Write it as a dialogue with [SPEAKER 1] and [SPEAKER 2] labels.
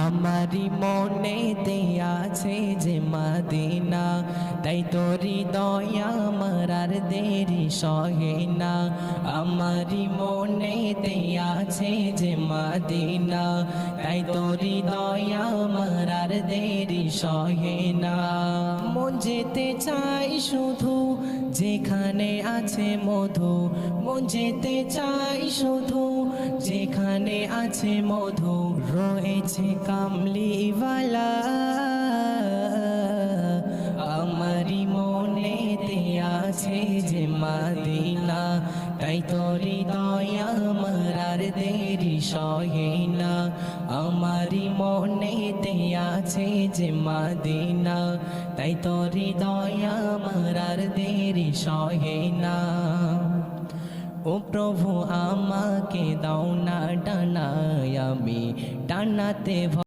[SPEAKER 1] আমারি মনেতে আছে যে মদিনা, তাই তোরি দয়া আমার আর দেরি সহে না। আমারি মনেতে আছে যে মদিনা, তাই তোরি দয়া আমার আর দেরি সহে না। মন যেতে চাই শুধু যেখানে আছে মধু, মন যেতে চাই শুধু যেখানে আছে মধু, রয়েছে কামলিওয়ালা। আমারি মনেতে আছে যে মদিনা, তাই তোরি দয়া আমার আর দেরি সহে না। আমারি মনেতে আছে যে মদিনা, তাই তোরি দয়া আমার আর দেরি সহে না। ও প্রভু আমাকে দাও না ডানায়, আমি ডানাতে